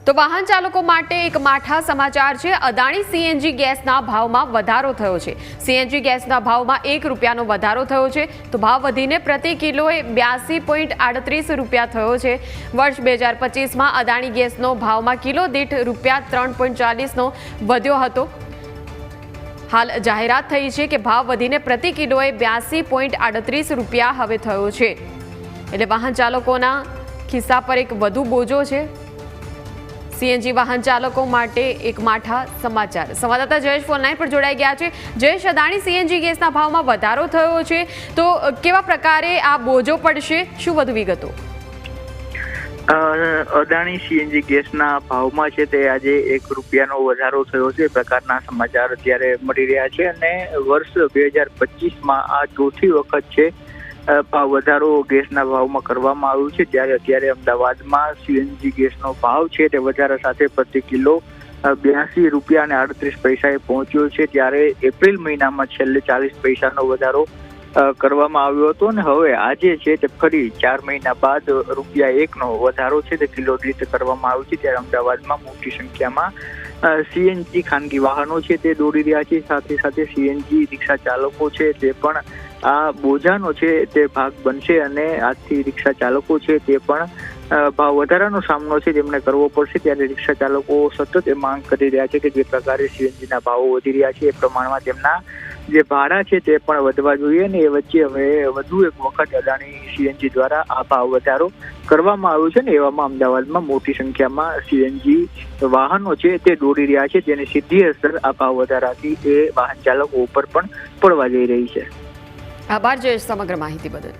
તો વાહન ચાલકો માટે એક માઠા સમાચાર છે। અદાણી સીએનજી ગેસના ભાવમાં વધારો થયો છે। સીએનજી ગેસના ભાવમાં ₹1નો વધારો થયો છે, તો ભાવ વધીને પ્રતિ કિલોએ 82.38 રૂપિયા થયો છે। વર્ષ 2025માં અદાણી ગેસનો ભાવમાં કિલો દીઠ ₹3.40નો વધ્યો હતો। હાલ જાહેરાત થઈ છે કે ભાવ વધીને પ્રતિ કિલોએ 82.38 રૂપિયા હવે થયો છે, એટલે વાહન ચાલકોના ખિસ્સા પર એક વધુ બોજો છે। સીએનજી વાહન ચાલકો માટે એક માઠા સમાચાર। સંવાદદાતા જયેશ ફોનલાઈન પર જોડાઈ ગયા છે। જયેશ, અદાણી સીએનજી ગેસના ભાવમાં વધારો થયો છે, તો કેવા પ્રકારે આ બોજો પડશે, શું વધુ વિગતો? અદાણી સીએનજી ગેસના ભાવમાં છે તે આજે ₹1નો વધારો થયો છે પ્રકારના સમાચાર અત્યારે મળી રહ્યા છે, અને વર્ષ 2025માં આ ચોથી વખત છે ભાવ વધારો ગેસના ભાવમાં કરવામાં આવ્યું છે। ત્યારે અત્યારે અમદાવાદમાં સીએનજી ગેસનો ભાવ છે તે વધારા સાથે પ્રતિ કિલો ₹82.38 પહોંચ્યો છે। ત્યારે એપ્રિલ મહિનામાં છેલ્લે 40 પૈસાનો વધારો કરવામાં આવ્યો હતો, અને હવે આજે છે તે ફરી 4 મહિના બાદ ₹1નો વધારો છે તે કિલો દીઠ કરવામાં આવ્યો છે। ત્યારે અમદાવાદમાં મોટી સંખ્યામાં સીએનજી ખાનગી વાહનો છે તે દોડી રહ્યા છે, સાથે સાથે સીએનજી રિક્ષા ચાલકો છે તે પણ આ બોજાનો છે તે ભાગ બનશે, અને આજથી રિક્ષા ચાલકો છે તે પણ ભાવ વધારાનો સામનો છે તેમને કરવો પડશે। ત્યારે રિક્ષા ચાલકો સતત એ માંગ કરી રહ્યા છે કે જે પ્રકારે સીએનજીના ભાવો વધી રહ્યા છે એ પ્રમાણમાં તેમના જે ભાડા છે તે પણ વધવા જોઈએ, અને એ વચ્ચે હવે વધુ એક વખત અદાણી સીએનજી દ્વારા આ ભાવ વધારો કરવામાં આવ્યો છે, ને એવામાં અમદાવાદમાં મોટી સંખ્યામાં સીએનજી વાહનો છે તે દોડી રહ્યા છે, જેની સીધી અસર આ ભાવ વધારાથી એ વાહન ચાલકો ઉપર પણ પડવા જઈ રહી છે। આભાર જયેશ સમગ્ર માહિતી બદલ।